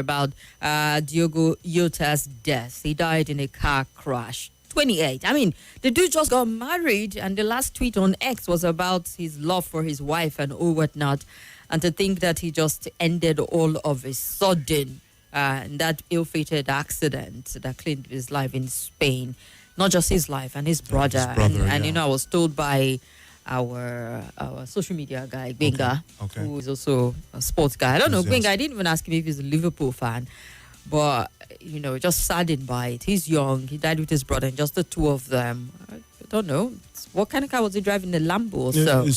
about Diogo Jota's death. He died in a car crash. 28. I mean, the dude just got married, and the last tweet on X was about his love for his wife and all whatnot. And to think that he just ended all of a sudden in that ill-fated accident that claimed his life in Spain. Not just his life, and his brother. And you know, I was told by our social media guy, Gbenga, who is also a sports guy. I don't know, Gbenga, I didn't even ask him if he's a Liverpool fan, but, you know, just saddened by it. He's young, he died with his brother, and just the two of them. I don't know, what kind of car was he driving, the Lambo?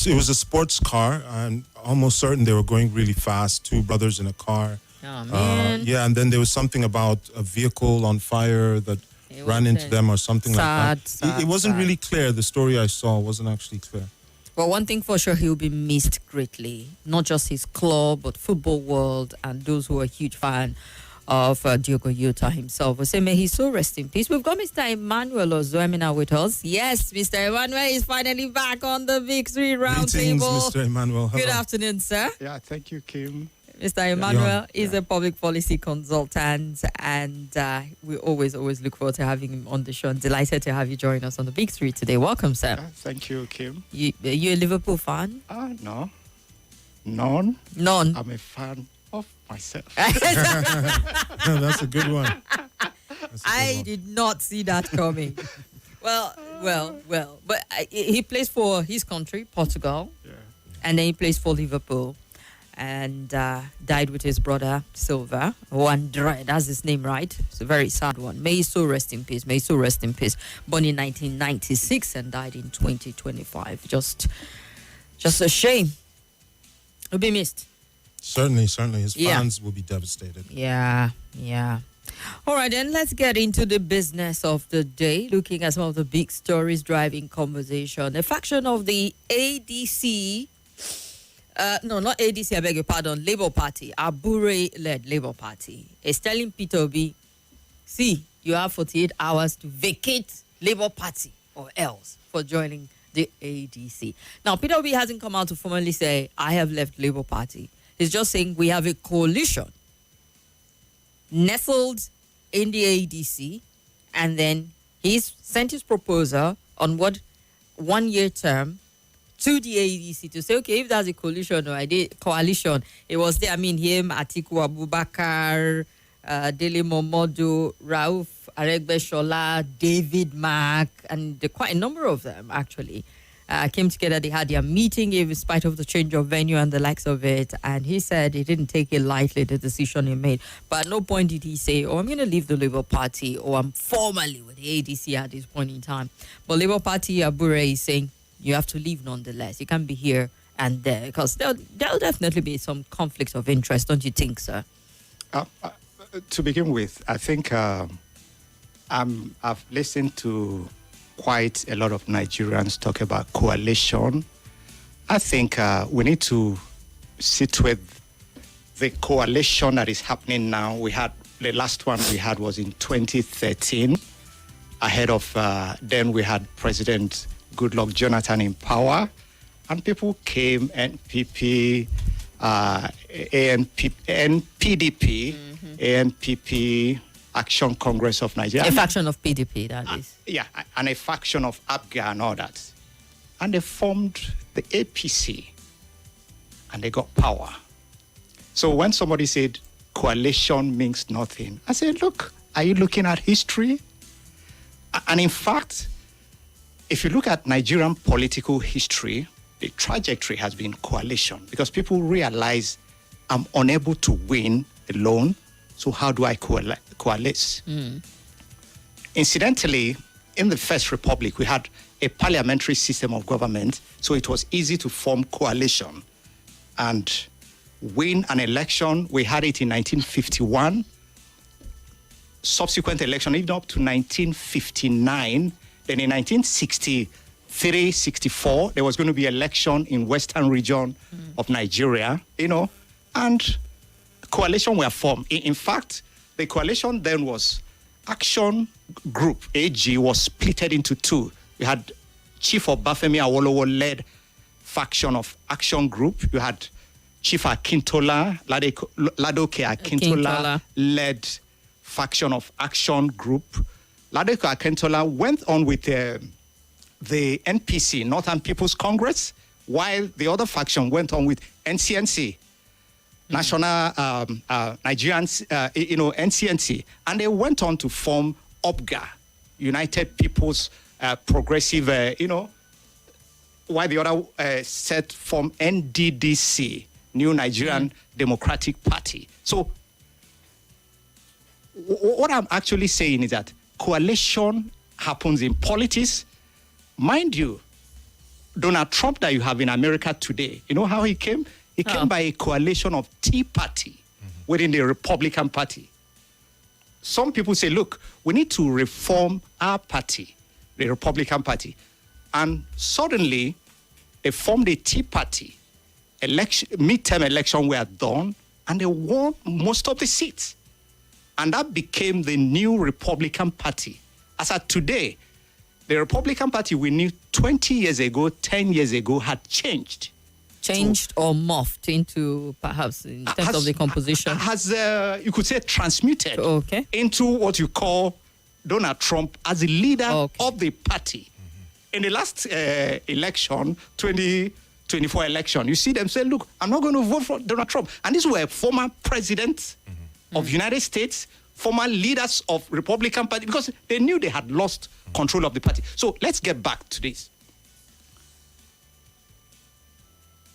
It was a sports car, and almost certain they were going really fast, two brothers in a car. Oh, man. And then there was something about a vehicle on fire that ran into them or something like that. It wasn't really clear. The story I saw wasn't actually clear. Well, one thing for sure, he'll be missed greatly. Not just his club, but football world and those who are huge fan of Diogo Jota himself. We say, may he so rest in peace. We've got Mr. Emmanuel Ozoemina with us. Yes, Mr. Emmanuel is finally back on the Big Three Roundtable. Mr. Emmanuel. Hello. Good afternoon, sir. Yeah, thank you, Kim. Mr. Emmanuel is a public policy consultant, and we always look forward to having him on the show. I'm delighted to have you join us on the Big Three today. Welcome, sir. Thank you, Kim. You a Liverpool fan? No. None. I'm a fan of myself. That's a good one. I did not see that coming. Well. But he plays for his country, Portugal, and then he plays for Liverpool. And died with his brother, Silva. Andre, that's his name, right? It's a very sad one. May he so rest in peace. May he so rest in peace. Born in 1996 and died in 2025. Just a shame. He'll be missed. Certainly. His fans will be devastated. Yeah. All right, then let's get into the business of the day, looking at some of the big stories driving conversation. A faction of the ADC... no, not ADC, I beg your pardon, Labour Party, Abure-led Labour Party, is telling Peter Obi, see, you have 48 hours to vacate Labour Party or else for joining the ADC. Now, Peter Obi hasn't come out to formally say, I have left Labour Party. He's just saying we have a coalition nestled in the ADC, and then he's sent his proposal on what 1-year term to the ADC to say, okay, if there's a coalition it was there. I mean, him, Atiku Abubakar, Dele Momodu, Rauf Aregbesola, David Mark, and quite a number of them actually came together. They had their meeting in spite of the change of venue and the likes of it. And he said he didn't take it lightly, the decision he made. But at no point did he say, I'm going to leave the Labour Party or I'm formally with the ADC at this point in time. But Labour Party, Abure is saying, you have to leave nonetheless. You can't be here and there because there'll definitely be some conflicts of interest, don't you think, sir? To begin with, I think I've listened to quite a lot of Nigerians talk about coalition. I think we need to sit with the coalition that is happening now. The last one we had was in 2013. Ahead of then we had President Goodluck Jonathan in power, and people came, NPP, NPDP, ANPP, Action Congress of Nigeria. A faction of PDP, that is. Yeah, and a faction of ABGA and all that. And they formed the APC, and they got power. So when somebody said coalition means nothing, I said, look, are you looking at history? And in fact, if you look at Nigerian political history, the trajectory has been coalition because people realize I'm unable to win alone, so how do I coalesce? Incidentally, in the First Republic, we had a parliamentary system of government, so it was easy to form coalition and win an election. We had it in 1951. Subsequent election, even up to 1959. Then in 1963, 64, there was going to be election in Western region of Nigeria, and coalition were formed. In fact, the coalition then was Action Group, AG, was splitted into two. We had Chief Obafemi Awolowo led faction of Action Group. You had Chief Akintola, Ladoke Akintola led faction of Action Group. Ladoke Akintola went on with the NPC, Northern People's Congress, while the other faction went on with NCNC, National Nigerians, NCNC, and they went on to form UPGA, United People's Progressive, while the other set form NDDC, New Nigerian Democratic Party. So what I'm actually saying is that coalition happens in politics. Mind you, Donald Trump that you have in America today, you know how he came? He came by a coalition of Tea Party within the Republican Party. Some people say, look, we need to reform our party, the Republican Party. And suddenly, they formed a Tea Party. Midterm election were done, and they won most of the seats. And that became the new Republican Party. As of today, the Republican Party we knew 20 years ago, 10 years ago, had changed. Changed or morphed into, perhaps, in terms of the composition? Has, you could say, transmuted into what you call Donald Trump as the leader of the party. In the last election, 2024 election, you see them say, look, I'm not going to vote for Donald Trump. And these were former presidents of the United States, former leaders of Republican Party, because they knew they had lost control of the party. So let's get back to this.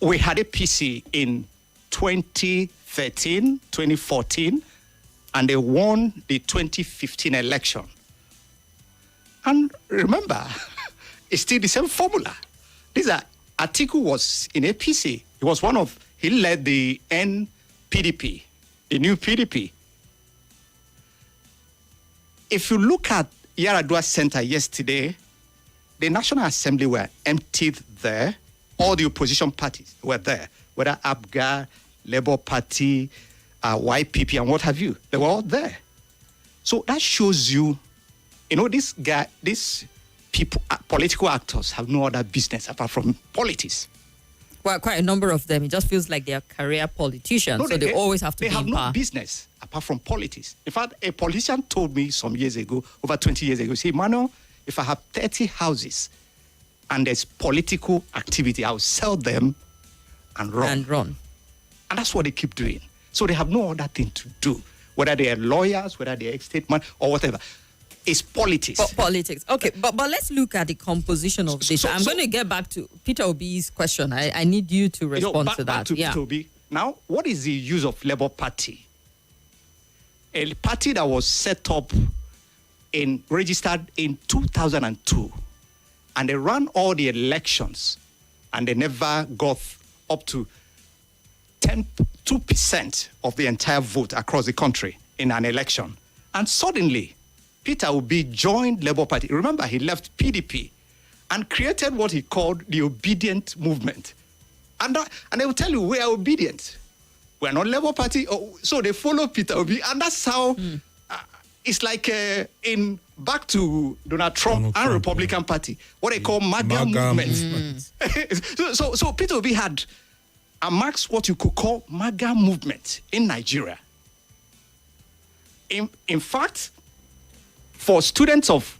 We had a PC in 2013, 2014, and they won the 2015 election. And remember, it's still the same formula. Atiku was in APC. He led the NPDP, the new PDP. If you look at Yaradua Center yesterday, the National Assembly were emptied there. All the opposition parties were there, whether APGA, Labour Party, YPP, and what have you. They were all there. So that shows you, these people, political actors have no other business apart from politics. Well, quite a number of them. It just feels like they are career politicians, so they always have to be in power. They have no business apart from politics. In fact, a politician told me some years ago, over 20 years ago, say, Mano, if I have 30 houses and there's political activity, I'll sell them and run. And that's what they keep doing. So they have no other thing to do, whether they are lawyers, whether they are estate man, or whatever. It's politics. Politics. Okay, but let's look at the composition of this. I'm going to get back to Peter Obi's question. I need you to respond to that. Back to Peter Obi. Now, what is the use of Labour Party? A party that was set up registered in 2002. And they ran all the elections, and they never got up to 2% of the entire vote across the country in an election. And suddenly, Peter Obi joined Labour Party. Remember, he left PDP and created what he called the obedient movement. And they will tell you, we are obedient. We are not Labour Party. So they follow Peter Obi. And that's how it's like back to Donald Trump and Republican Party, what they call MAGA movement. So Peter Obi had amongst what you could call MAGA movement in Nigeria. In fact, for students of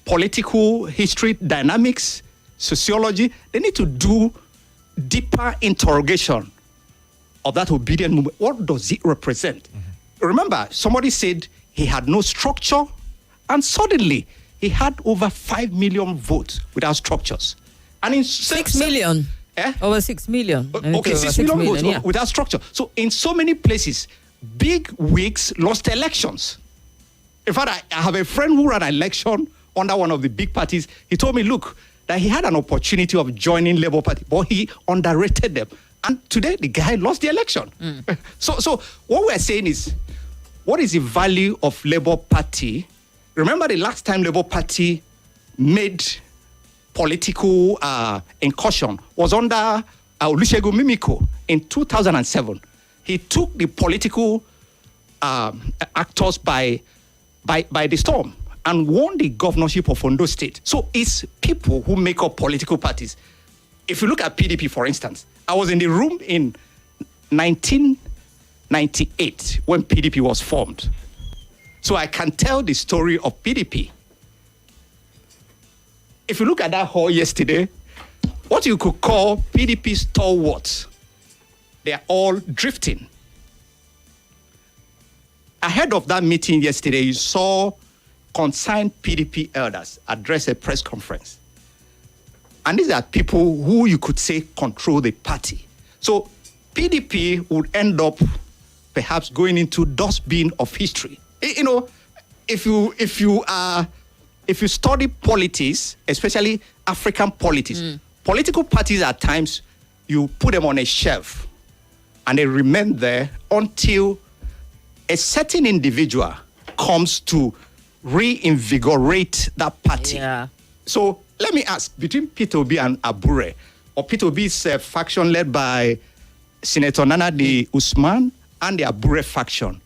political history, dynamics, sociology, they need to do deeper interrogation of that obedient movement. What does it represent? Remember, somebody said he had no structure, and suddenly he had over 5 million votes without structures. And in 6 million? Over 6 million. Okay, 6 million votes without structure. So in so many places, big wigs lost elections. In fact, I have a friend who ran an election under one of the big parties. He told me, look, that he had an opportunity of joining Labour Party, but he underrated them. And today, the guy lost the election. So what we're saying is, what is the value of Labour Party? Remember the last time Labour Party made political incursion was under Olusegun Mimiko in 2007. He took the political actors by the storm and won the governorship of Ondo State. So it's people who make up political parties. If you look at PDP, for instance, I was in the room in 1998 when PDP was formed. So I can tell the story of PDP. If you look at that hall yesterday, what you could call PDP stalwarts, they are all drifting. Ahead of that meeting yesterday, you saw concerned PDP elders address a press conference. And these are people who you could say control the party. So PDP would end up perhaps going into dustbin of history. You know, if you study politics, especially African politics, political parties at times, you put them on a shelf and they remain there until a certain individual comes to reinvigorate that party. Yeah. So let me ask, between Peter Obi and Abure, or Peter Obi's faction led by Senator Nana de Usman and the Abure faction,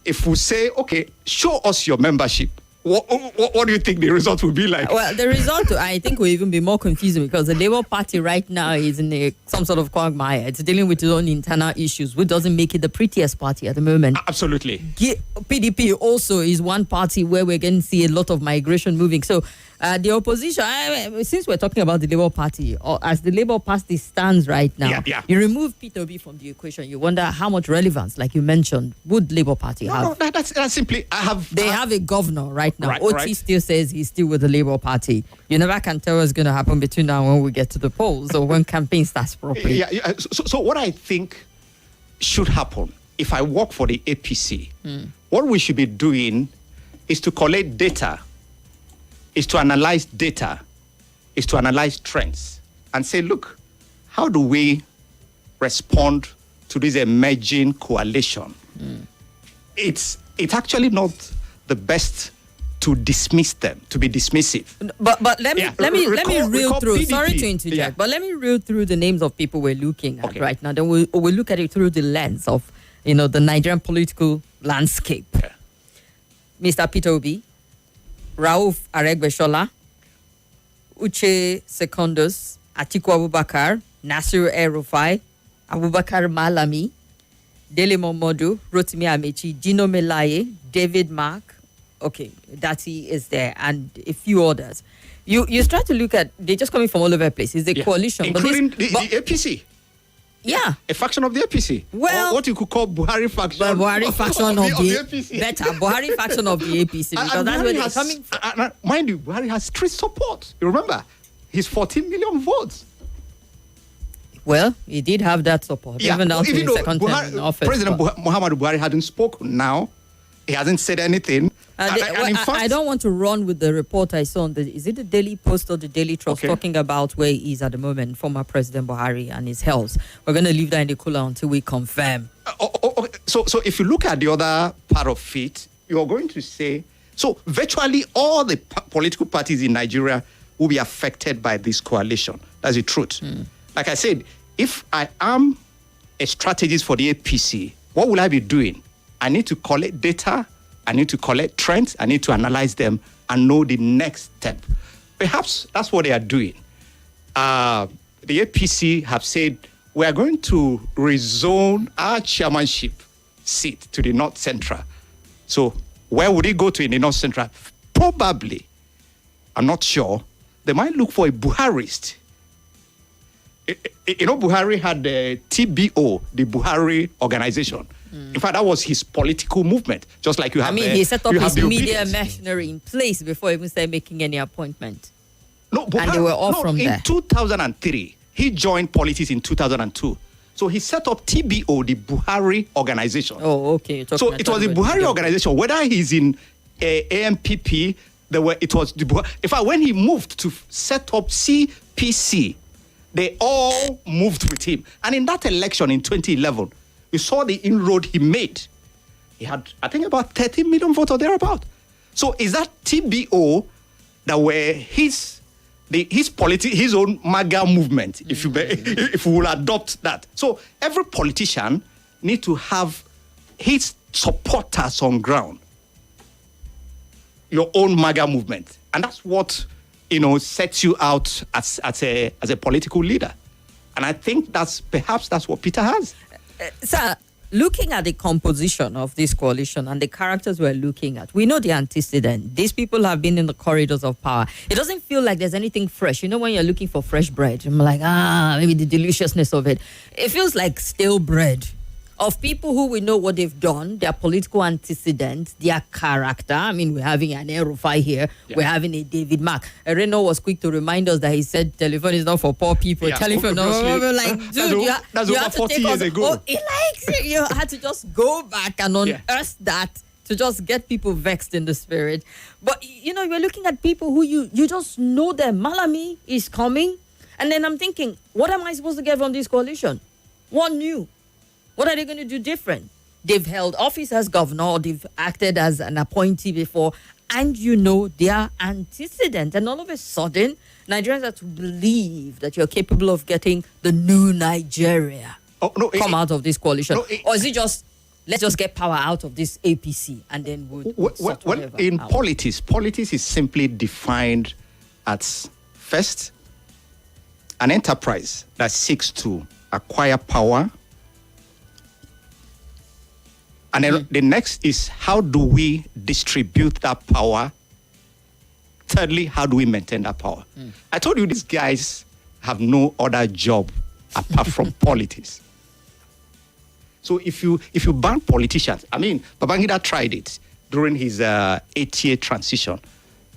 if we say, okay, show us your membership, what do you think the result will be like? Well, the result, I think, will even be more confusing because the Labour Party right now is in some sort of quagmire. It's dealing with its own internal issues, which doesn't make it the prettiest party at the moment. Absolutely. PDP also is one party where we're going to see a lot of migration moving. So the opposition, since we're talking about the Labour Party, or as the Labour Party stands right now, you remove Peter Obi from the equation, you wonder how much relevance, like you mentioned, would Labour Party have? No, that's simply, They have a governor right now. Oti still says he's still with the Labour Party. You never can tell what's going to happen between now and when we get to the polls or when campaign starts properly. So what I think should happen, if I work for the APC, what we should be doing is to collect data, is to analyze data, is to analyze trends and say, look, how do we respond to this emerging coalition? It's actually not the best to dismiss them, to be dismissive. But let me reel through. PDP. Sorry to interject, but let me reel through the names of people we're looking at right now. Then we'll look at it through the lens of, the Nigerian political landscape. Mr. Peter Obi, Rauf Aregbesola, Uche Secondus, Atiku Abubakar, Nasir El-Rufai, Abubakar Malami, Dele Momodu, Rotimi Amechi, Gino Melaye, David Mark. Okay, Dati is there, and a few others. You start to look at, they're just coming from all over the place. It's a coalition. Including the APC. Yeah. A faction of the APC. Well, or what you could call Buhari faction. Buhari faction of the APC. Better, Buhari faction of the APC. Because that's where they're coming from. Mind you, Buhari has street support. You remember? He's 14 million votes. Well, he did have that support. Even though second term in office. President Muhammadu Buhari hadn't spoken now. He hasn't said anything. I don't want to run with the report I saw on is it the Daily Post or the Daily Trust talking about where he is at the moment, former President Buhari and his health. We're going to leave that in the cooler until we confirm. So if you look at the other part of it, you're going to say, so virtually all the political parties in Nigeria will be affected by this coalition. That's the truth. Like I said, if I am a strategist for the APC, what will I be doing? I need to collect data, I need to collect trends, I need to analyze them and know the next step. Perhaps that's what they are doing. The APC have said, we are going to rezone our chairmanship seat to the North Central. So where would it go to in the North Central? Probably, I'm not sure, they might look for a Buharist. Buhari had the TBO, the Buhari organization. In fact, that was his political movement, just like you have. He set up his media machinery in place before he even started making any appointment. No, Buhari, and they were all from there. In 2003, he joined politics in 2002. So he set up TBO, the Buhari organization. Oh, okay. So it was the Buhari organization. Whether he's in AMPP, it was the Buhari. In fact, when he moved to set up CPC, they all moved with him. And in that election in 2011, you saw the inroad he made. He had, I think, about 13 million votes or thereabout. So is that TBO that were his own MAGA movement, if we will adopt that? So every politician need to have his supporters on ground. Your own MAGA movement. And that's what, sets you out as a political leader. And I think perhaps that's what Peter has. Sir, looking at the composition of this coalition and the characters we're looking at, we know the antecedent. These people have been in the corridors of power. It doesn't feel like there's anything fresh. You know, when you're looking for fresh bread, I'm like, maybe the deliciousness of it. It feels like stale bread of people who we know what they've done, their political antecedents, their character. I mean, we're having an Erufai here. Yeah. We're having a David Mark. Reno was quick to remind us that he said telephone is not for poor people. Yeah, telephone, like, dude, that's over 40 years ago. You had to just go back and unearth that to just get people vexed in the spirit. But, you know, you're looking at people who you just know them. Malami is coming. And then I'm thinking, what am I supposed to get from this coalition? What new? What are they going to do different? They've held office as governor, they've acted as an appointee before, and you know their antecedent. And all of a sudden, Nigerians have to believe that you're capable of getting the new Nigeria come out of this coalition. Or is it just, let's just get power out of this APC and then well, in politics is simply defined as, first, an enterprise that seeks to acquire power. And then the next is, how do we distribute that power? Thirdly, how do we maintain that power? I told you these guys have no other job apart from politics. So if you ban politicians, I mean, Babangida tried it during his 8-year transition.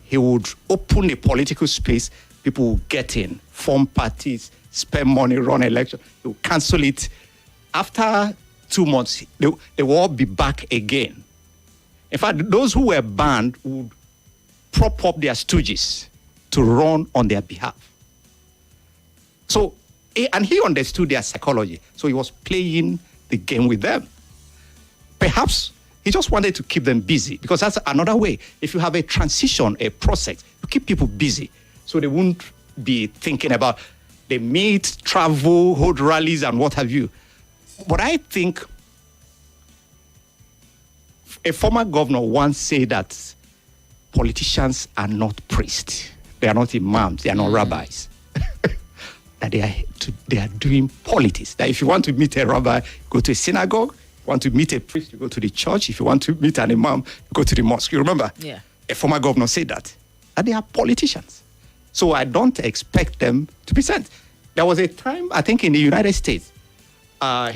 He would open a political space, people would get in, form parties, spend money, run elections. He would cancel it. After 2 months, they will all be back again. In fact, those who were banned would prop up their stooges to run on their behalf. So, and he understood their psychology. So he was playing the game with them. Perhaps he just wanted to keep them busy, because that's another way. If you have a transition, a process, you keep people busy so they won't be thinking about they meet, travel, hold rallies, and what have you. But I think a former governor once said that politicians are not priests. They are not imams. They are not rabbis. That they are doing politics. That if you want to meet a rabbi, go to a synagogue. If you want to meet a priest, you go to the church. If you want to meet an imam, you go to the mosque. You remember? Yeah. A former governor said that they are politicians. So I don't expect them to be sent. There was a time, I think, in the United States, but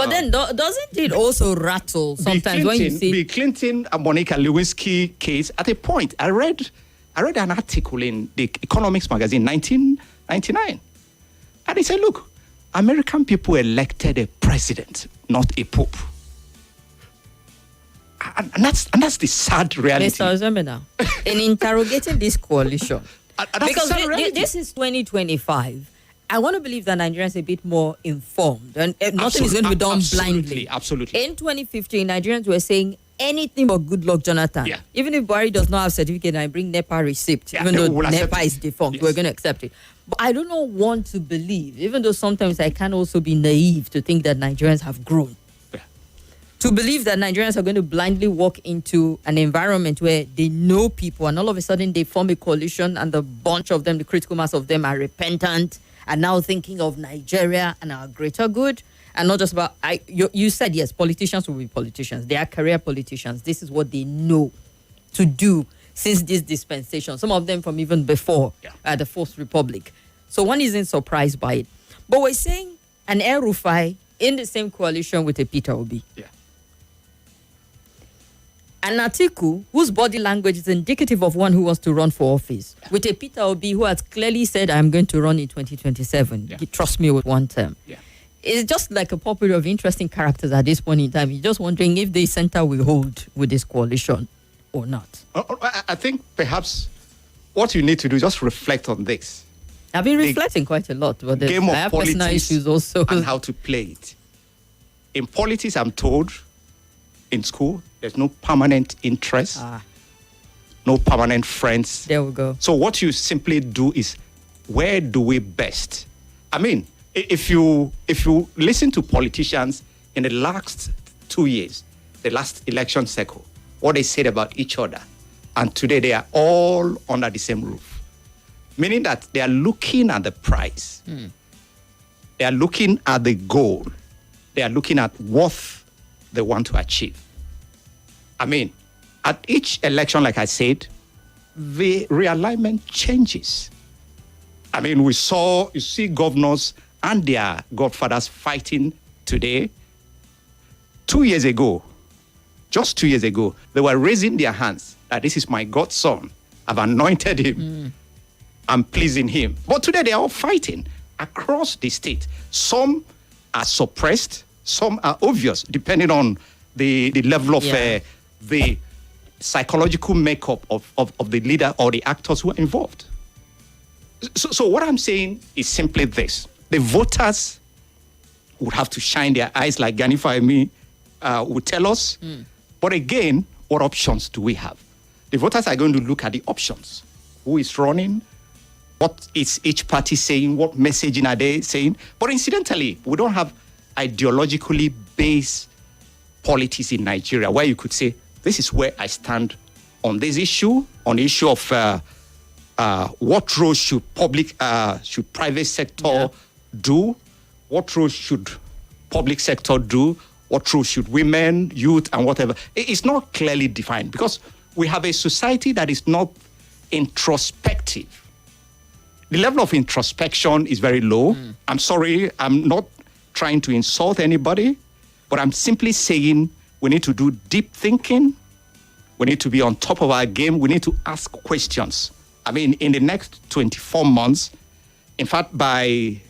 then doesn't it also rattle sometimes when you see the Clinton and Monica Lewinsky case? At a point, I read an article in the Economics magazine, 1999, and they said, "Look, American people elected a president, not a pope," and that's the sad reality. Mr. Ozemena, in interrogating this coalition, because this is 2025. I want to believe that Nigerians are a bit more informed, and nothing is going to be done blindly. Absolutely. In 2015, Nigerians were saying anything but good luck, Jonathan. Yeah. Even if Buhari does not have certificate and I bring NEPA receipt, even though NEPA is defunct, we're going to accept it. But I do not want to believe, even though sometimes I can also be naive to think that Nigerians have grown. Yeah. To believe that Nigerians are going to blindly walk into an environment where they know people and all of a sudden they form a coalition and the bunch of them, the critical mass of them, are repentant and now thinking of Nigeria and our greater good, and not just about, you said, yes, politicians will be politicians. They are career politicians. This is what they know to do since this dispensation. Some of them from even before the Fourth Republic. So one isn't surprised by it. But we're saying an El-Rufai in the same coalition with a Peter Obi. Yeah. An Atiku, whose body language is indicative of one who wants to run for office, with a Peter Obi who has clearly said, I'm going to run in 2027. Yeah. Trust me with one term. Yeah. It's just like a popular of interesting characters at this point in time. You're just wondering if the center will hold with this coalition or not. I think perhaps what you need to do is just reflect on this. I've been reflecting quite a lot. But game of I have politics personal issues also. And how to play it. In politics, I'm told, in school, there's no permanent interest, no permanent friends. There we go. So what you simply do is, where do we best? I mean, if you listen to politicians in the last 2 years, the last election cycle, what they said about each other, and today they are all under the same roof. Meaning that they are looking at the prize. They are looking at the goal. They are looking at what they want to achieve. I mean, at each election, like I said, the realignment changes. I mean, you see governors and their godfathers fighting today. 2 years ago, just 2 years ago, they were raising their hands that this is my godson. I've anointed him. I'm pleasing him. But today they are all fighting across the state. Some are suppressed, some are obvious, depending on the level of the psychological makeup of the leader or the actors who are involved. So what I'm saying is simply this. The voters would have to shine their eyes, like Gani Fahimi would tell us. But again, what options do we have? The voters are going to look at the options. Who is running? What is each party saying? What messaging are they saying? But incidentally, we don't have ideologically based politics in Nigeria where you could say, this is where I stand on this issue, on the issue of what role should private sector do? What role should public sector do? What role should women, youth, and whatever? It's not clearly defined because we have a society that is not introspective. The level of introspection is very low. I'm sorry, I'm not trying to insult anybody, but I'm simply saying we need to do deep thinking. We need to be on top of our game. We need to ask questions. I mean, in the next 24 months, in fact, by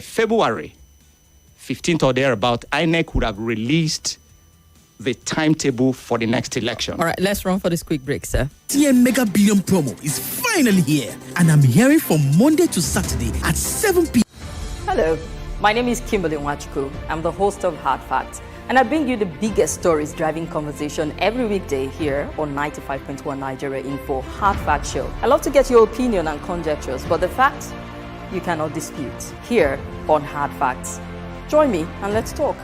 February 15th or thereabout, INEC would have released the timetable for the next election. All right, let's run for this quick break, sir. TN Mega Billion promo is finally here, and I'm hearing from Monday to Saturday at 7 p.m. Hello, my name is Kimberly. I'm the host of Hard Facts, and I bring you the biggest stories driving conversation every weekday here on 95.1 Nigeria Info Hard Fact Show. I love to get your opinion and conjectures, but the facts you cannot dispute here on Hard Facts. Join me and let's talk.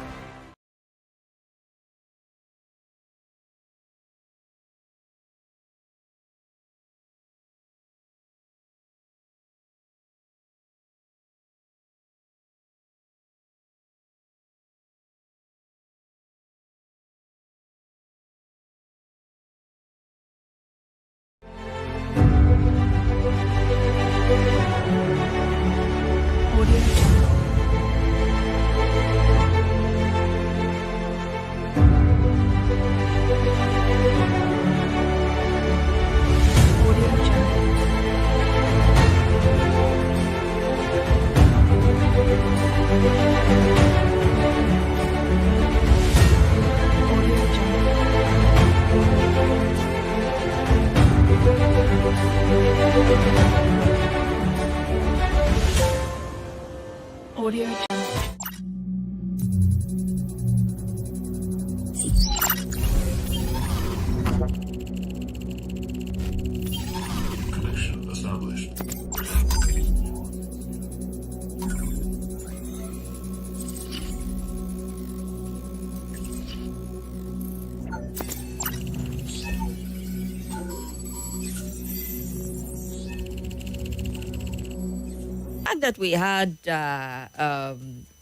That we had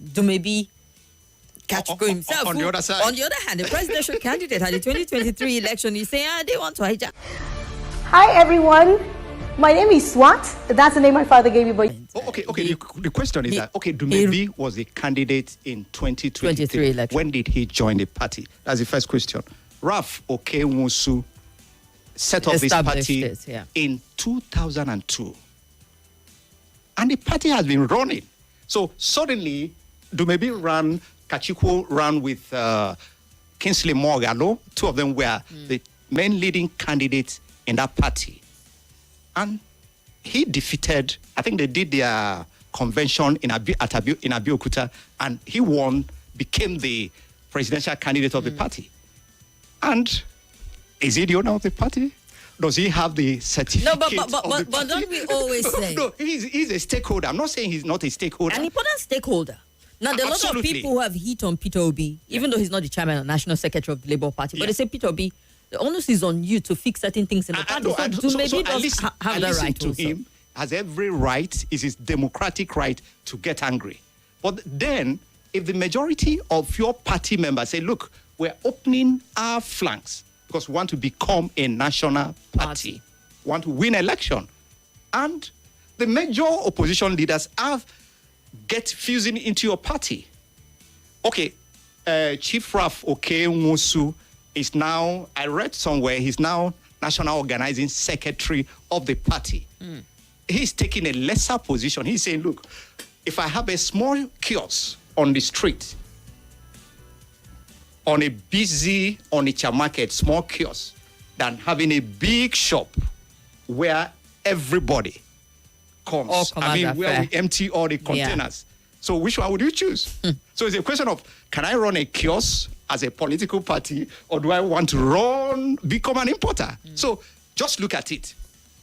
Dumebi Kachiko himself. On the other side. On the other hand, the presidential candidate at the 2023 election, he's saying, they want to hijack. Hi, everyone. My name is Swat. That's the name my father gave me. But okay. The question is that, Dumebi was a candidate in 2023 election. When did he join the party? That's the first question. Ralph Okewusu set up this party in 2002. And the party has been running. So suddenly, Dumebi Kachiko ran with Kingsley Mogalo. Two of them were the main leading candidates in that party. And he defeated, I think they did their convention in Abeokuta, and he won, became the presidential candidate of the party. And is he the owner of the party? Does he have the certificate? No, but don't we always say? No, he's a stakeholder. I'm not saying he's not a stakeholder. An important stakeholder. Now, there are a lot of people who have hit on Peter Obi, even though he's not the chairman or national secretary of the Labour Party. But they say, Peter Obi, the onus is on you to fix certain things in the party. So maybe does have that right to also. Him has every right, is his democratic right to get angry. But then if the majority of your party members say, look, we're opening our flanks because we want to become a national party, want to win election, and the major opposition leaders get fusing into your party. Okay, Chief Raf Oke-Nwosu is now, I read somewhere, he's now National Organizing Secretary of the party. He's taking a lesser position. He's saying, look, if I have a small kiosk on the street, on a busy Onitsha market, small kiosk, than having a big shop where everybody comes. Where we empty all the containers. Yeah. So which one would you choose? So it's a question of, can I run a kiosk as a political party, or do I want to become an importer? So just look at it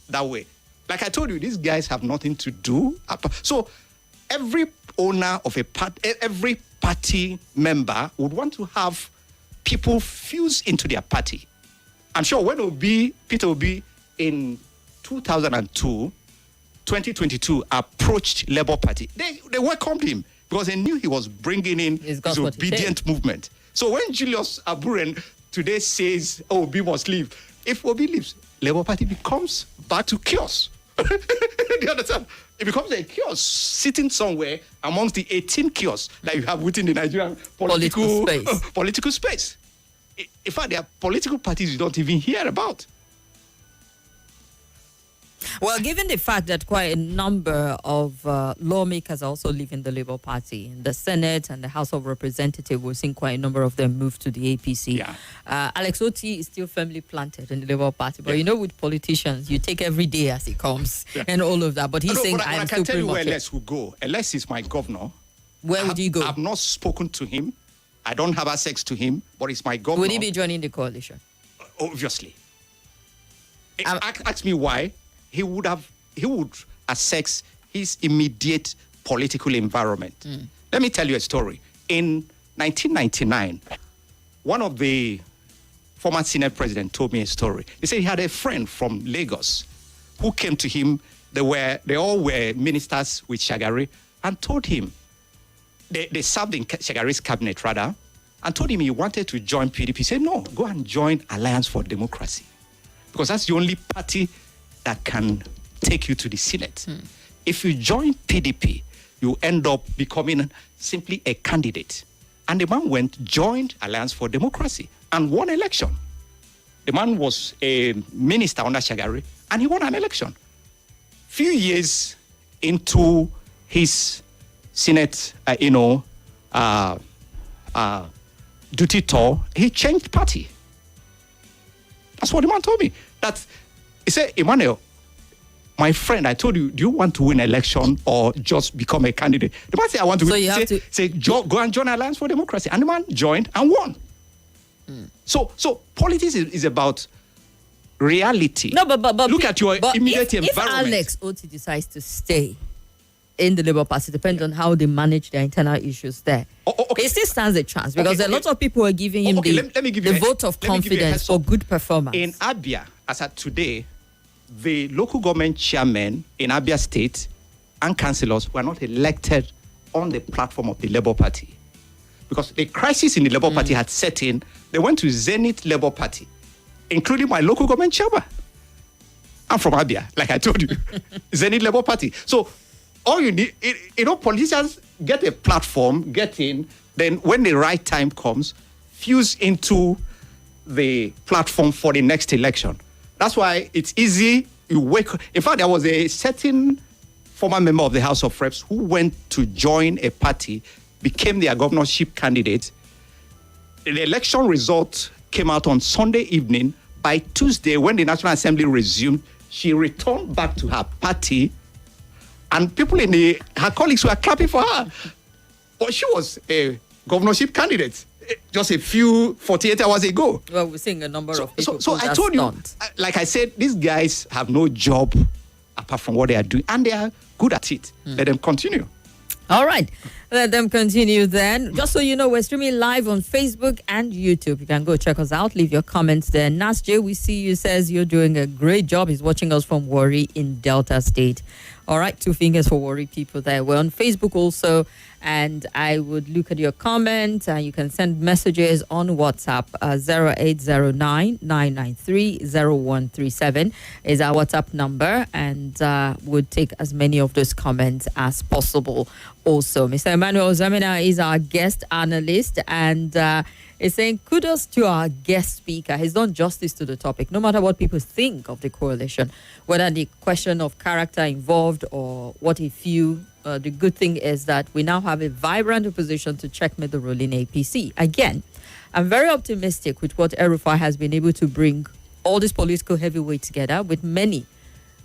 that way. Like I told you, these guys have nothing to do. So every owner of a party, every party member would want to have people fuse into their party. I'm sure when Peter Obi in 2002, 2022 approached Labour Party, they welcomed him because they knew he was bringing in his obedient movement. So when Julius Aburen today says, Obi must leave, if Obi leaves, Labour Party becomes back to chaos. Do you understand? It becomes a kiosk sitting somewhere amongst the 18 kiosks that you have within the Nigerian political space. In fact, there are political parties you don't even hear about. Well, given the fact that quite a number of lawmakers are also leaving the Labour Party, in the Senate and the House of Representatives, we've seen quite a number of them move to the APC. Yeah. Alex Oti is still firmly planted in the Labour Party. But you know, with politicians, you take every day as it comes and all of that. But he's saying, I can tell you where Les will go. Les is my governor. Where would you go? I've not spoken to him. I don't have access to him, but he's my governor. Would he be joining the coalition? Obviously. Ask me why. He would assess his immediate political environment. Let me tell you a story. In 1999, one of the former Senate president told me a story. He said he had a friend from Lagos who came to him. They all were ministers with Shagari, and told him, they served in Shagari's cabinet rather, and told him he wanted to join PDP. He said, no, go and join Alliance for Democracy, because that's the only party that can take you to the Senate. If you join PDP, you end up becoming simply a candidate. And the man joined Alliance for Democracy and won election. The man was a minister under Shagari, and he won an election. Few years into his Senate, duty tour, he changed party. That's what the man told me. He said, Emmanuel, my friend, I told you, do you want to win election or just become a candidate? The man said, I want to win. Go and join Alliance for Democracy. And the man joined and won. So politics is about reality. No, but look at your immediate environment. If Alex Oti decides to stay in the Labour Party, depends on how they manage their internal issues there. Okay. It still stands a chance because a lot of people are giving him the vote of confidence for good performance. In Abia, as at today, the local government chairmen in Abia State and councillors were not elected on the platform of the Labour Party. Because the crisis in the Labour Party had set in, they went to Zenith Labour Party, including my local government chairman. I'm from Abia, like I told you. Zenith Labour Party. So all you need, politicians get a platform, get in, then when the right time comes, fuse into the platform for the next election. That's why it's easy. In fact, there was a certain former member of the House of Reps who went to join a party, became their governorship candidate. The election result came out on Sunday evening. By Tuesday, when the National Assembly resumed, she returned back to her party, and people her colleagues were clapping for her. But she was a governorship candidate just a few 48 hours ago. Well, we're seeing a number of people. So I told you, like I said, these guys have no job apart from what they are doing, and they are good at it. Let them continue. All right. Let them continue then. Just so you know, we're streaming live on Facebook and YouTube. You can go check us out. Leave your comments there. NASS J, we see you, says you're doing a great job. He's watching us from Warri in Delta State. All right, 2 fingers for worry people there. We're on Facebook also, and I would look at your comments. You can send messages on WhatsApp. 0809-993-0137 is our WhatsApp number, and would take as many of those comments as possible. Also, Mr. Emmanuel Zamina is our guest analyst, and is saying kudos to our guest speaker. He's done justice to the topic, no matter what people think of the coalition, whether the question of character involved or what he few. The good thing is that we now have a vibrant opposition to checkmate the ruling APC. Again, I'm very optimistic with what El-Rufai has been able to bring all these political heavyweights together with many.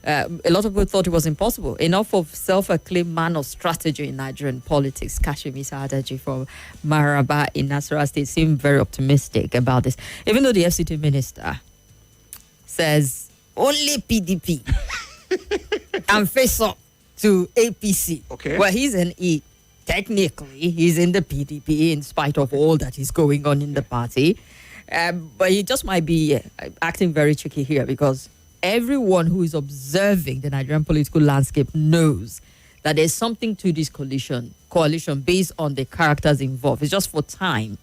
A lot of people thought it was impossible. Enough of self-acclaimed man of strategy in Nigerian politics. Kashimi Adaji from Maraba in Nasarawa State seemed very optimistic about this. Even though the FCT minister says only PDP and face up to APC. Okay. Well, technically, he's in the PDP in spite of all that is going on in the party. But he just might be acting very tricky here because everyone who is observing the Nigerian political landscape knows that there's something to this coalition based on the characters involved. It's just for time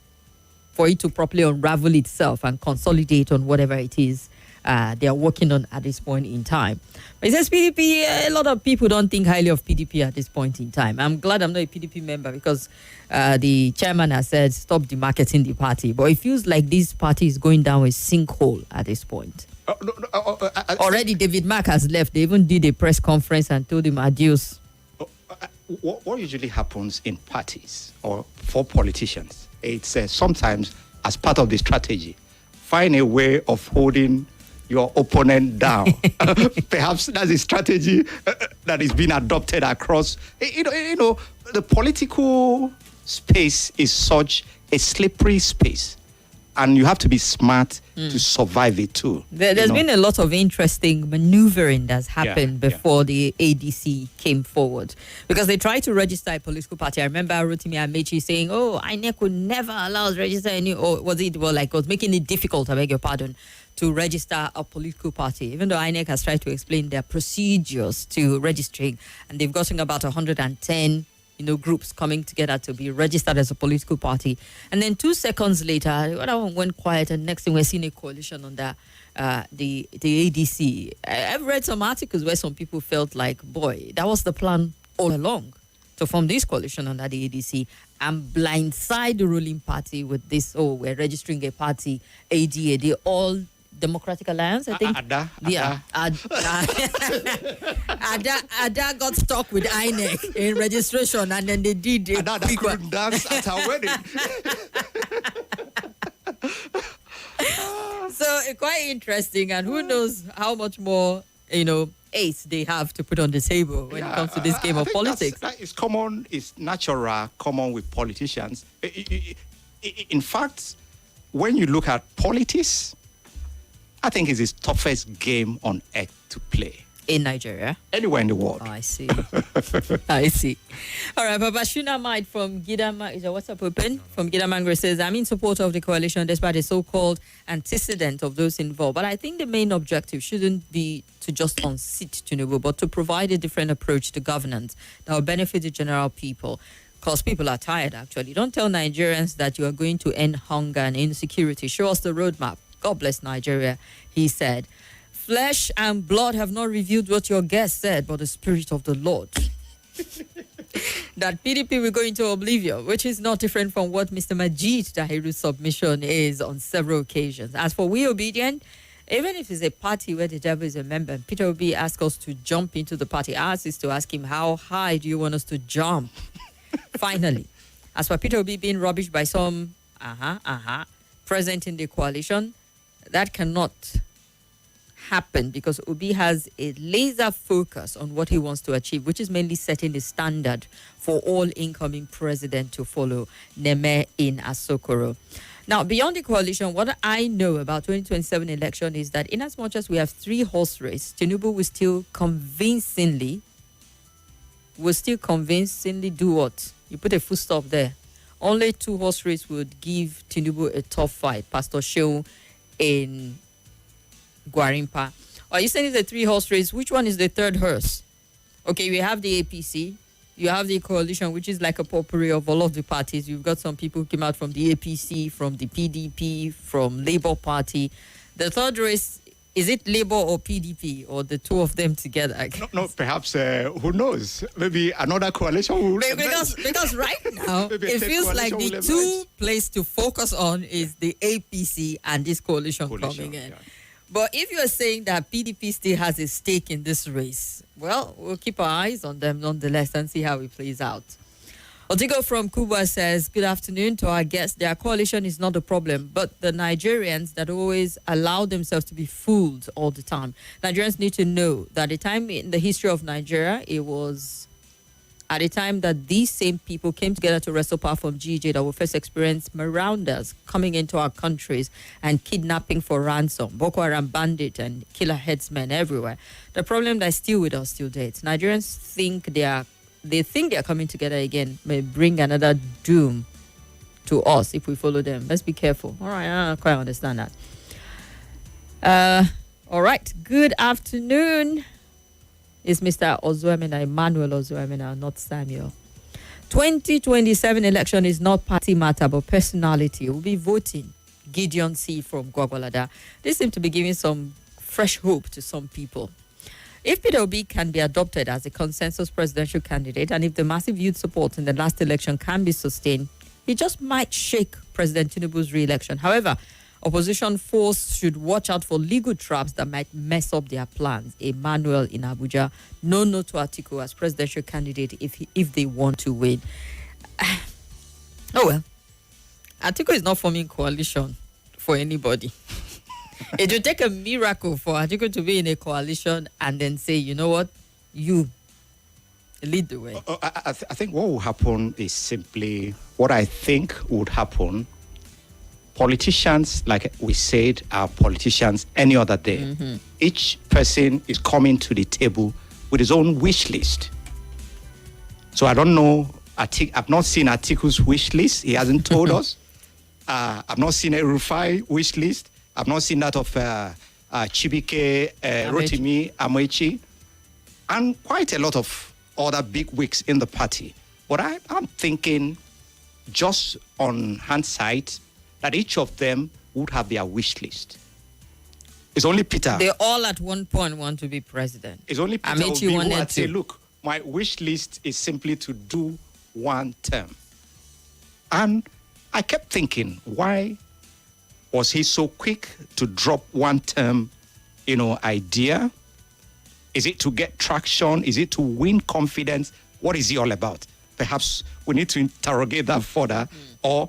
for it to properly unravel itself and consolidate on whatever it is they are working on at this point in time. But it says PDP, a lot of people don't think highly of PDP at this point in time. I'm glad I'm not a PDP member because the chairman has said stop demarketing the party. But it feels like this party is going down a sinkhole at this point. Already David Mark has left. They even did a press conference and told him adios. What usually happens in parties or for politicians, it's sometimes as part of the strategy, find a way of holding your opponent down. Perhaps that's a strategy that is being adopted across. You know, the political space is such a slippery space. And you have to be smart to survive it too. There's been a lot of interesting maneuvering that's happened before the ADC came forward. Because they tried to register a political party. I remember Rotimi Amechi saying, INEC would never allow us to register any, or was making it difficult, I beg your pardon, to register a political party. Even though INEC has tried to explain their procedures to registering, and they've gotten about 110 groups coming together to be registered as a political party. And then 2 seconds later, the other one went quiet, and next thing we're seeing a coalition under the ADC. I've read some articles where some people felt like, boy, that was the plan all along, to form this coalition under the ADC and blindside the ruling party with this, we're registering a party, ADA, the All Democratic Alliance, I think. Ada got stuck with INEC in registration, and then they did it. Ada couldn't dance at our wedding. So quite interesting, and who knows how much more ace they have to put on the table when it comes to this game of politics. That is common, is natural, common with politicians. In fact, when you look at politics, I think it's the toughest game on earth to play. In Nigeria? Anywhere in the world. Oh, I see. I see. All right, Baba Shuna Might from Gidama, is your WhatsApp open? From Gidamangre says, I'm in support of the coalition despite the so-called antecedent of those involved. But I think the main objective shouldn't be to just unseat Tinubu, but to provide a different approach to governance that will benefit the general people. Because people are tired, actually. Don't tell Nigerians that you are going to end hunger and insecurity. Show us the roadmap. God bless Nigeria, he said. Flesh and blood have not revealed what your guest said, but the Spirit of the Lord. That PDP will go into oblivion, which is not different from what Mr. Majid Tahiru's submission is on several occasions. As for we obedient, even if it's a party where the devil is a member, and Peter Obi asked us to jump into the party, ours is to ask him, how high do you want us to jump? Finally, as for Peter Obi being rubbished by some present in the coalition, that cannot happen because Obi has a laser focus on what he wants to achieve, which is mainly setting the standard for all incoming president to follow, Neme in Asokoro. Now, beyond the coalition, what I know about 2027 election is that in as much as we have 3-horse race, Tinubu will still convincingly do what? You put a full stop there. Only 2-horse race would give Tinubu a tough fight. Pastor Shehu in Gwarimpa. Are you saying it's a 3-horse race? Which one is the third horse? okay, we have the APC, you have the coalition, which is like a potpourri of all of the parties. You've got some people who came out from the APC, from the PDP, from Labour Party. The third race, is it Labour or PDP, or the two of them together? No, perhaps, who knows? Maybe another coalition will... Because right now, it feels like the two places to focus on is the APC and this coalition coming in. Yeah. But if you're saying that PDP still has a stake in this race, well, we'll keep our eyes on them nonetheless and see how it plays out. Otigo from Cuba says, good afternoon to our guests. Their coalition is not the problem, but the Nigerians that always allow themselves to be fooled all the time. Nigerians need to know that the time in the history of Nigeria, it was at a time that these same people came together to wrestle power from GJ that we first experienced marauders coming into our countries and kidnapping for ransom, Boko Haram bandit and killer headsmen everywhere. The problem that is still with us till date. Nigerians think they are coming together again, may bring another doom to us if we follow them. Let's be careful. All right, I don't quite understand that. All right, good afternoon. It's Mr. Ozuemena, Emmanuel Ozuemena, not Samuel. 2027 election is not party matter, but personality. We'll be voting. Gideon C. from Gwagwalada. This seems to be giving some fresh hope to some people. If Peter Obi can be adopted as a consensus presidential candidate, and if the massive youth support in the last election can be sustained, he just might shake President Tinubu's re-election. However, opposition force should watch out for legal traps that might mess up their plans. Emmanuel in Abuja, no to Atiku as presidential candidate if they want to win. Oh well, Atiku is not forming coalition for anybody. It would take a miracle for Atiku to be in a coalition and then say, you know what, you lead the way. I think what will happen is simply what I think would happen. Politicians, like we said, are politicians any other day. Mm-hmm. Each person is coming to the table with his own wish list. So I don't know. I've not seen Atiku's wish list. He hasn't told us. I've not seen a Rufai wish list. I've not seen that of Chibike, Rotimi, Amechi, and quite a lot of other big wigs in the party. But I'm thinking, just on hindsight, that each of them would have their wish list. It's only Peter. They all at one point want to be president. It's only Peter Amechi who would say, look, my wish list is simply to do one term. And I kept thinking, why was he so quick to drop one term, idea? Is it to get traction? Is it to win confidence? What is he all about? Perhaps we need to interrogate that further. Or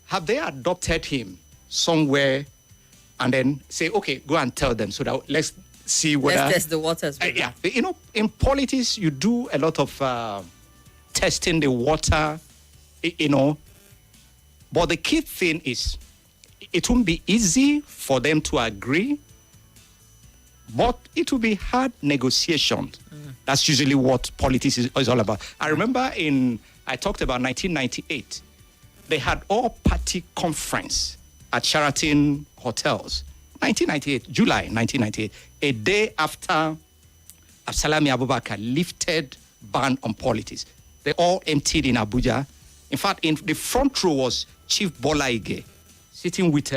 have they adopted him somewhere and then say, okay, go and tell them so that let's see whether... Let's test the waters. Yeah. In politics, you do a lot of testing the water, But the key thing is, it won't be easy for them to agree, but it will be hard negotiation. That's usually what politics is all about. I remember I talked about 1998. They had all-party conference at Sheraton Hotels. 1998, July 1998, a day after Absalami Abubakar lifted ban on politics. They all emptied in Abuja. In fact, in the front row was Chief Bola Ige, sitting with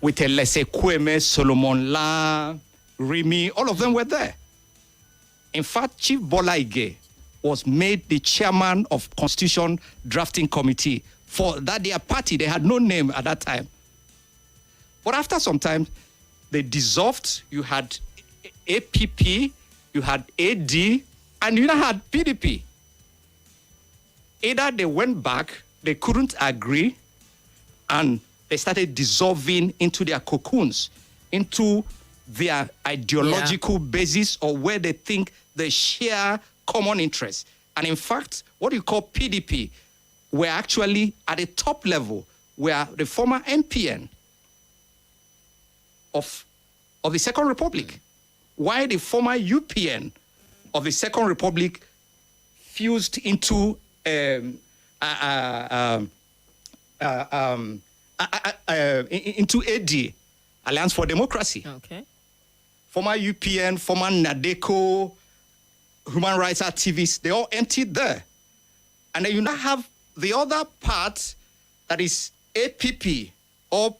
Lese Kweme, Solomon La, Rimi, all of them were there. In fact, Chief Bola Ige was made the chairman of Constitution Drafting Committee for that their party. They had no name at that time. But after some time, they dissolved. You had APP, you had AD, and you now had PDP. Either they went back, they couldn't agree, and they started dissolving into their cocoons, into their ideological basis or where they think they share common interests. And in fact, what you call PDP were actually at the top level, where the former MPN of the Second Republic, while the former UPN of the Second Republic fused into into AD, Alliance for Democracy. Okay. former UPN, former NADECO, human rights activists, they all emptied there. And then you now have the other part that is APP, or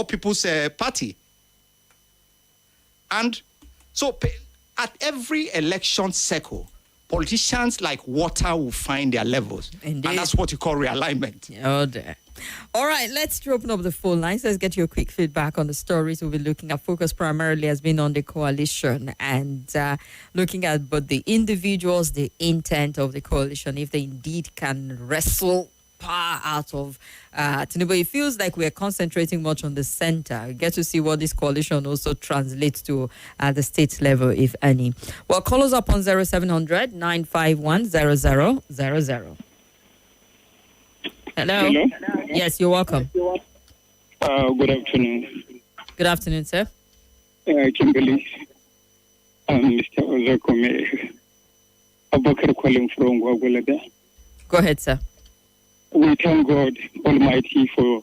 People's Party. And so at every election cycle, politicians like water will find their levels. Indeed. And that's what you call realignment. Oh, dear. All right, let's open up the phone lines. Let's get your quick feedback on the stories we'll be looking at. Focus primarily has been on the coalition and looking at both the individuals, the intent of the coalition, if they indeed can wrestle power out of Tinubu. It feels like we're concentrating much on the center. We get to see what this coalition also translates to at the state level, if any. Well, call us up on 0700 951 0000. Hello. Yes, you're welcome. Good afternoon. Good afternoon, sir. Kimberly. Mr. Ozakome. Abakar calling from Wagulada. Go ahead, sir. We thank God Almighty for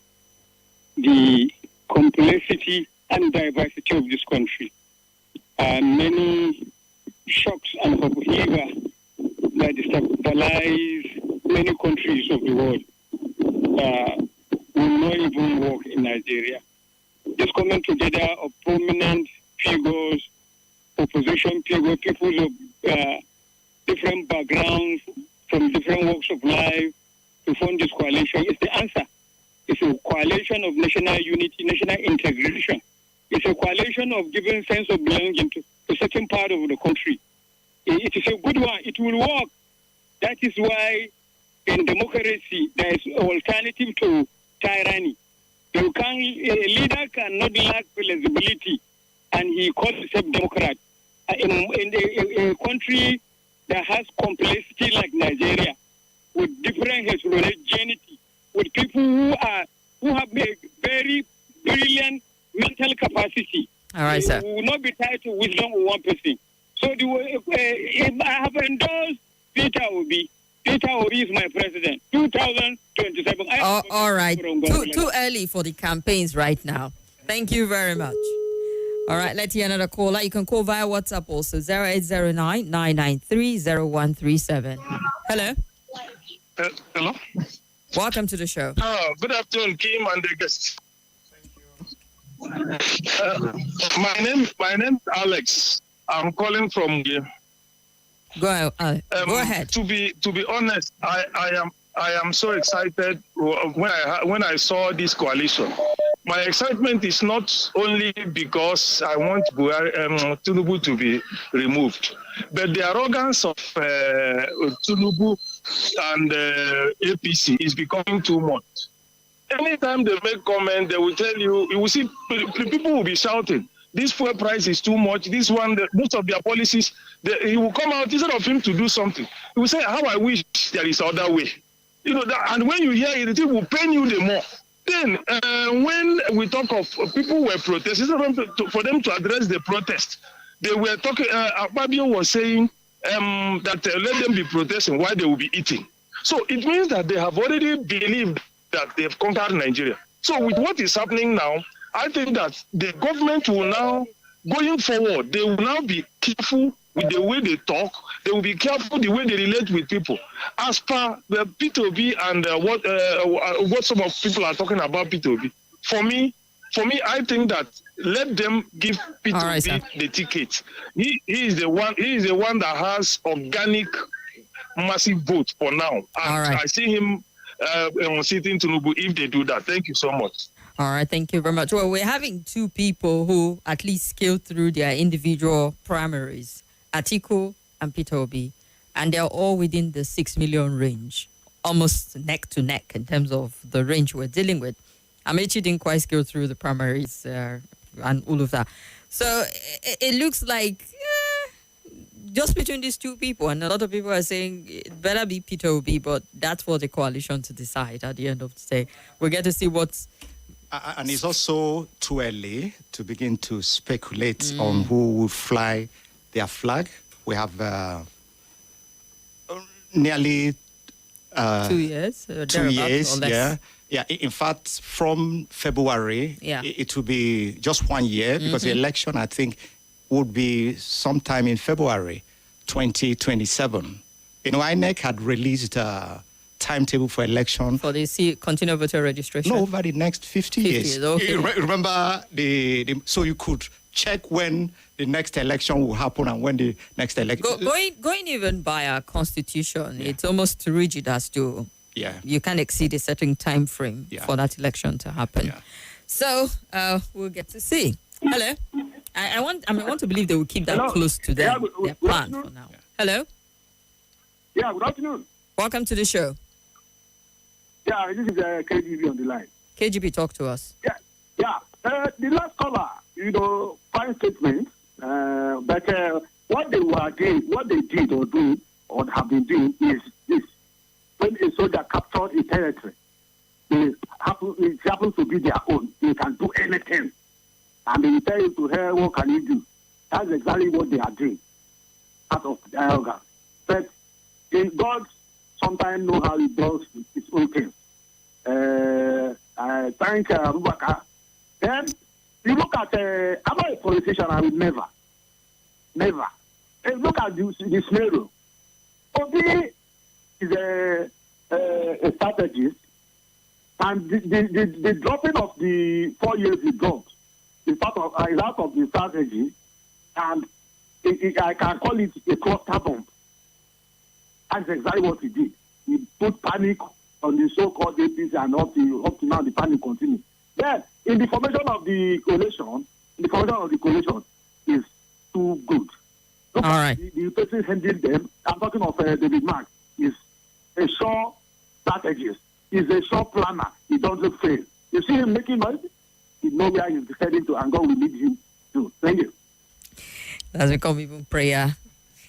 the complexity and diversity of this country. Many shocks and upheaval that destabilize many countries of the world will not even work in Nigeria. This coming together of prominent figures, opposition figures, people of different backgrounds, from different walks of life, to form this coalition is the answer. It's a coalition of national unity, national integration. It's a coalition of giving sense of belonging to a certain part of the country. It is a good one. It will work. That is why in democracy there is an alternative to tyranny. A leader cannot lack flexibility, and he calls himself Democrat. In a country that has complexity like Nigeria, with different heterogeneity, with people who have a very brilliant mental capacity. All right, sir. We will not be tied to wisdom of one person. So if I have endorsed Peter Obi is my president. 2027. All right. Too early for the campaigns right now. Thank you very much. All right, let's hear another caller. You can call via WhatsApp also, 0809 993 0137. Hello. Hello. Welcome to the show. Good afternoon, Kim and the guests. My name is Alex. I'm calling from here. Go ahead. To be honest, I am so excited when I saw this coalition. My excitement is not only because I want Tinubu to be removed, but the arrogance of Tinubu and APC is becoming too much. Anytime they make comment, they will tell you will see people will be shouting, this fuel price is too much, this one, most of their policies, he will come out, instead of him to do something, he will say, how I wish there is other way. You know, and when you hear it, it will pain you the more. Then, when we talk of people were protesting, for them to address the protest, they were talking, Fabio was saying that let them be protesting while they will be eating. So it means that they have already believed that they've conquered Nigeria. So with what is happening now, I think that the government will now, going forward, they will now be careful with the way they talk. They will be careful the way they relate with people. As per the P2B and what some of people are talking about P2B, for me, I think that let them give P2B the ticket. He is the one that has organic, massive vote for now. And I see him sitting Tinubu if they do that. Thank you so much. All right, thank you very much. Well, we're having two people who at least scaled through their individual primaries, Atiku and Peter Obi, and they're all within the 6 million range, almost neck to neck in terms of the range we're dealing with. Amechi didn't quite scale through the primaries and all of that. So it looks like just between these two people, and a lot of people are saying it better be Peter Obi, but that's for the coalition to decide at the end of the day. We'll get to see what's... And it's also too early to begin to speculate on who will fly their flag. We have nearly 2 years. 2 years, yeah. In fact, from February, it will be just 1 year because the election, I think, would be sometime in February 2027. INEC had released a timetable for election. For the continual voter registration? No, over the next 50 years. Okay. Remember, so you could check when the next election will happen and when the next election... Going even by our constitution, it's almost rigid as to... You can't exceed a certain time frame for that election to happen. Yeah. So, we'll get to see. Hello? I want to believe they will keep that close to their plan for now. Hello? Yeah, good afternoon. Welcome to the show. Yeah, this is KGB on the line. KGB, talk to us. Yeah. The last caller, fine statement, but what they did or do or have been doing is this. When a soldier captures a territory, it happens to be their own. They can do anything. And they tell you to hell, what can you do? That's exactly what they are doing out of the arrogance. But God sometimes knows how he does his own things. I thank Abubakar. Then you look at, I'm not a politician, I will never. Look at the scenario. Obi is a strategist, and the dropping of the 4 years he dropped is out of the strategy, and I can call it a cluster bomb. That's exactly what he did. He put panic on the so-called APC, and up to now the panic continues. Then, in the formation of the coalition, is too good. Look all right. The person handling them, I'm talking of David Mark, is a sure strategist. He's a sure planner. He doesn't fail. You see him making money, he knows where he's heading to, and God will lead him to. Thank you. That's become even prayer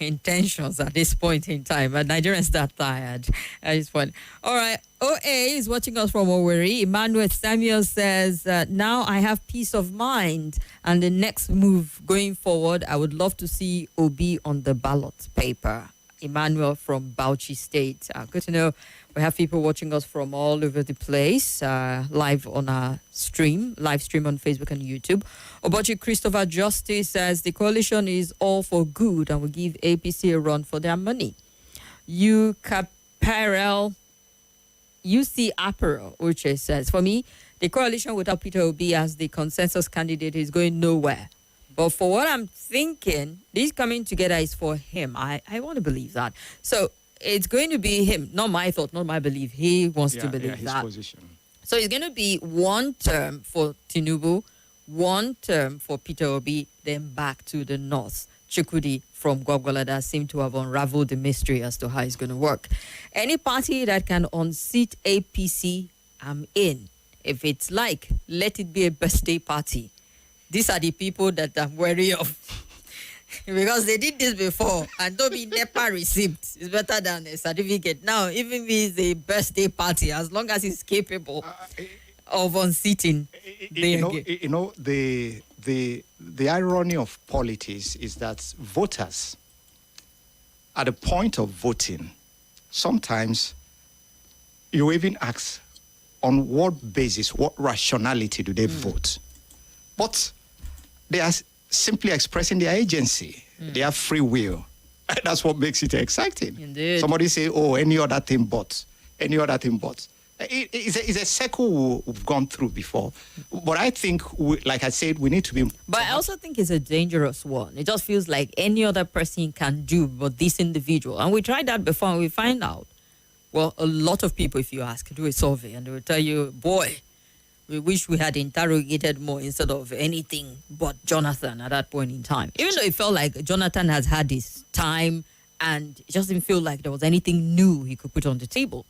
intentions at this point in time. But Nigerians are tired at this point. All right. OA is watching us from Owerri. Emmanuel Samuel says, now I have peace of mind. And the next move going forward, I would love to see Obi on the ballot paper. Emmanuel from Bauchi State. Good to know we have people watching us from all over the place, live on our live stream on Facebook and YouTube. Obochi Christopher Justice says the coalition is all for good and will give APC a run for their money. UC Apparel, which says, for me, the coalition without Peter Obi as the consensus candidate is going nowhere. But for what I'm thinking, this coming together is for him. I want to believe that. So it's going to be him, not my thought, not my belief. He wants to believe his that. Position. So it's going to be one term for Tinubu, one term for Peter Obi, then back to the north. Chukudi from Gwagwalada seem to have unraveled the mystery as to how it's going to work. Any party that can unseat APC, I'm in. If it's like, let it be a birthday party. These are the people that I'm wary of. Because they did this before and don't be NEPA receipt. It's better than a certificate. Now, even if it's a birthday party, as long as it's capable of unseating. The irony of politics is that voters, at the point of voting, sometimes you even ask on what basis, what rationality do they vote? But they are simply expressing their agency. They have free will. That's what makes it exciting. Indeed. Somebody say, oh, any other thing but. It's a circle we've gone through before. But I think, like I said, we need to be... But I also think it's a dangerous one. It just feels like any other person can do, but this individual. And we tried that before and we find out. Well, a lot of people, if you ask, do a survey and they will tell you, boy, we wish we had interrogated more instead of anything but Jonathan at that point in time. Even though it felt like Jonathan has had his time and it just didn't feel like there was anything new he could put on the table.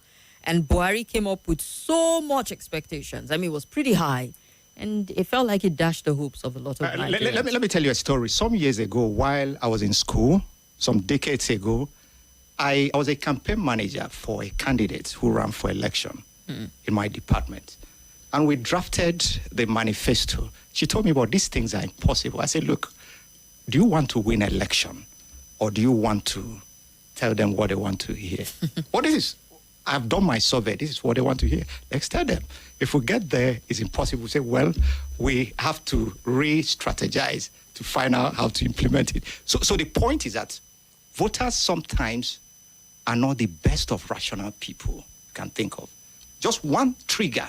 And Buhari came up with so much expectations. I mean, it was pretty high. And it felt like it dashed the hopes of a lot of Nigerians. Let me tell you a story. Some years ago, while I was in school, some decades ago, I was a campaign manager for a candidate who ran for election in my department. And we drafted the manifesto. She told me about these things are impossible. I said, look, do you want to win election or do you want to tell them what they want to hear? What is this? I've done my survey. This is what they want to hear. Let's tell them. If we get there, it's impossible. We say, well, we have to re-strategize to find out how to implement it. So the point is that voters sometimes are not the best of rational people you can think of. Just one trigger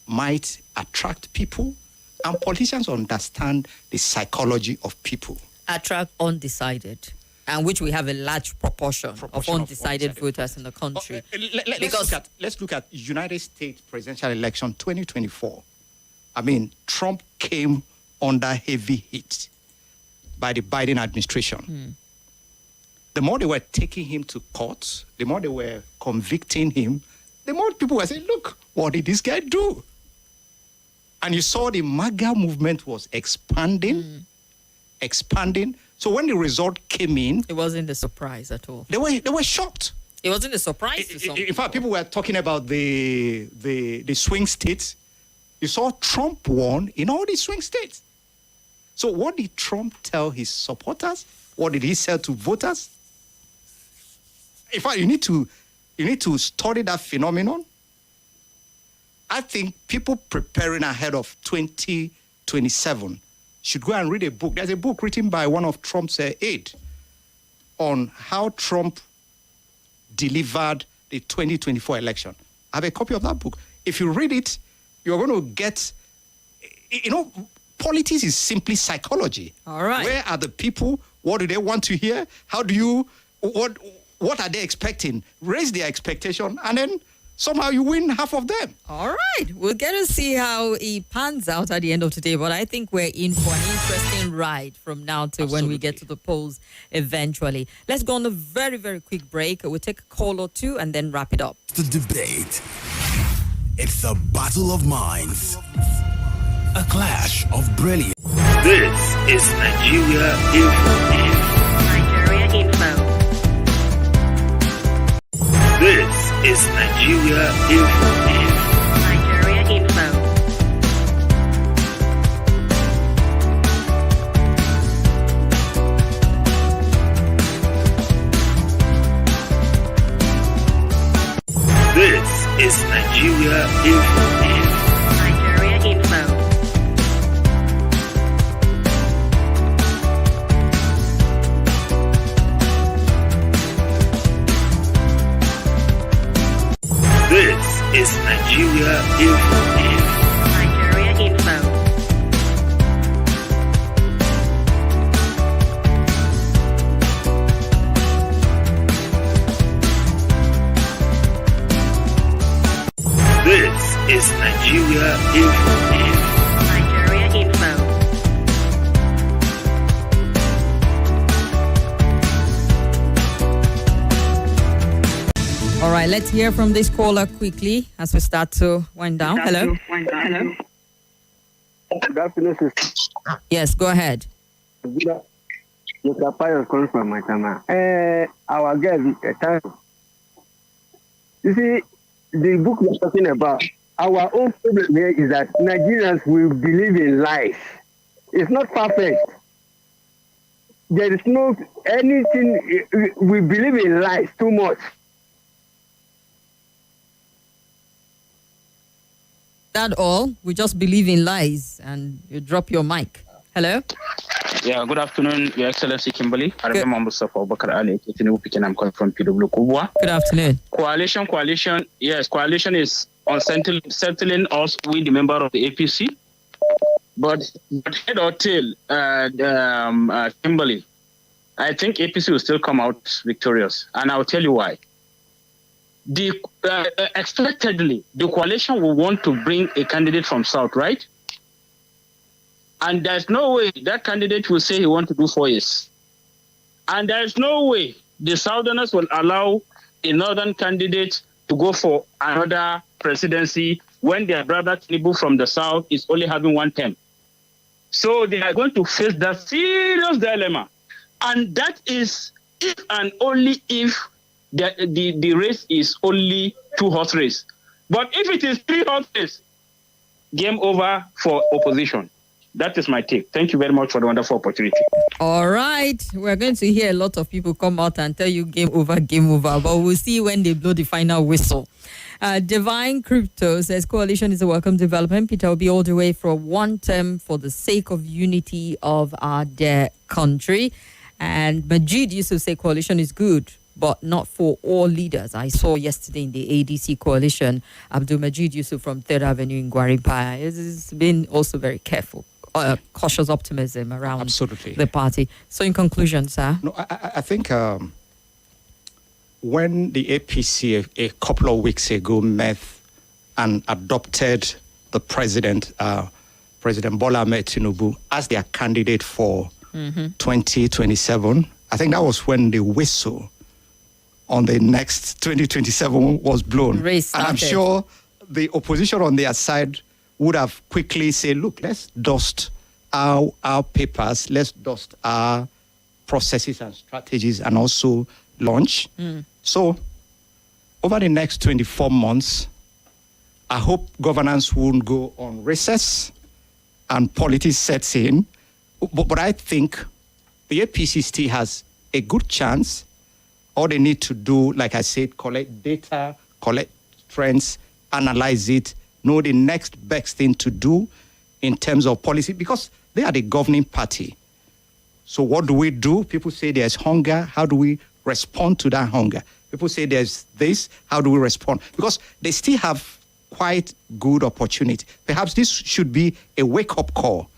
might attract people, and politicians understand the psychology of people. Attract undecided, and which we have a large proportion of undecided voters in the country. Let's look at United States presidential election 2024. I mean, Trump came under heavy heat by the Biden administration. The more they were taking him to court, the more they were convicting him, the more people were saying, look, what did this guy do? And you saw the MAGA movement was expanding. So when the result came in, it wasn't a surprise at all. They were shocked. It wasn't a surprise to some In fact, people were talking about the swing states. You saw Trump won in all the swing states. So what did Trump tell his supporters? What did he say to voters? In fact, you need to study that phenomenon. I think people preparing ahead of 2027 should go and read a book. There's a book written by one of Trump's aides on how Trump delivered the 2024 election. I have a copy of that book. If you read it, you're going to get, politics is simply psychology. All right. Where are the people? What do they want to hear? What are they expecting? Raise their expectation, and then somehow you win half of them. All right. We'll get to see how it pans out at the end of today, but I think we're in for an interesting ride from now to when we get to the polls eventually. Let's go on a very, very quick break. We'll take a call or two and then wrap it up. The debate. It's a battle of minds. A clash of brilliance. This is Nigeria Info. Nigeria Info. This is Nigeria Info. Nigeria Info. This is Nigeria Info. Nigeria Info. This is Nigeria Info. Nigeria Info. This is Nigeria Info. Nigeria Info. All right, let's hear from this caller quickly as we start to wind down. Hello. Hello. Good afternoon, sister. Yes, go ahead. Mr. Pius calling from my time. Our guest, you see, the book we're talking about, our own problem here is that Nigerians will believe in lies. It's not perfect. There is no anything, we believe in lies too much. That all? We just believe in lies, and you drop your mic. Hello? Yeah, good afternoon, Your Excellency Kimberly. I remember Mustafa Bakar Ali, I'm calling from PW Kubwa. Good afternoon. Coalition. Yes, coalition is on settling us, we the member of the APC. But head or tail, Kimberly, I think APC will still come out victorious, and I'll tell you why. Expectedly, the coalition will want to bring a candidate from South, right? And there's no way that candidate will say he wants to do 4 years. And there's no way the Southerners will allow a Northern candidate to go for another presidency when their brother Tinubu from the South is only having 1 term. So they are going to face that serious dilemma. And that is if and only if the race is only 2 horse race. But if it is 3 horse race, game over for opposition. That is my take. Thank you very much for the wonderful opportunity. All right. We're going to hear a lot of people come out and tell you game over. But we'll see when they blow the final whistle. Divine Crypto says coalition is a welcome development. Peter will be all the way for one term for the sake of unity of our dear country. And Majid used to say coalition is good, but not for all leaders. I saw yesterday in the ADC coalition, Abdul Majid Yusuf from 3rd Avenue in Gwarinpa has been also very careful. Cautious optimism around the party. So in conclusion, sir? No, I think when the APC a couple of weeks ago met and adopted the President Bola Ahmed Tinubu as their candidate for 2027, I think that was when the whistle on the next 2027 was blown. And I'm sure the opposition on their side would have quickly said, look, let's dust our papers, let's dust our processes and strategies and also launch. So over the next 24 months, I hope governance won't go on recess and politics sets in. But I think the APC still has a good chance. All they need to do, like I said, collect data, collect trends, analyze it, know the next best thing to do in terms of policy, because they are the governing party. So what do we do? People say there's hunger. How do we respond to that hunger? People say there's this. How do we respond? Because they still have quite good opportunity. Perhaps this should be a wake-up call.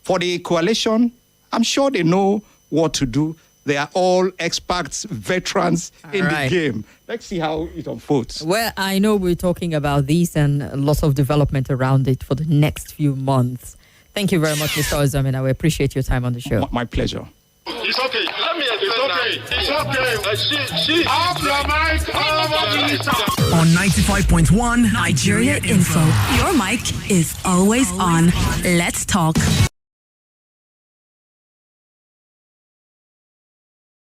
For the coalition, I'm sure they know what to do. They are all experts, veterans in the game. Let's see how it unfolds. Well, I know we're talking about this and lots of development around it for the next few months. Thank you very much, Mr. Ozamina. We appreciate your time on the show. My pleasure. It's okay. Let me explain. It's okay. She off your mic. On 95.1 Nigeria Info. Your mic is always on. Let's talk.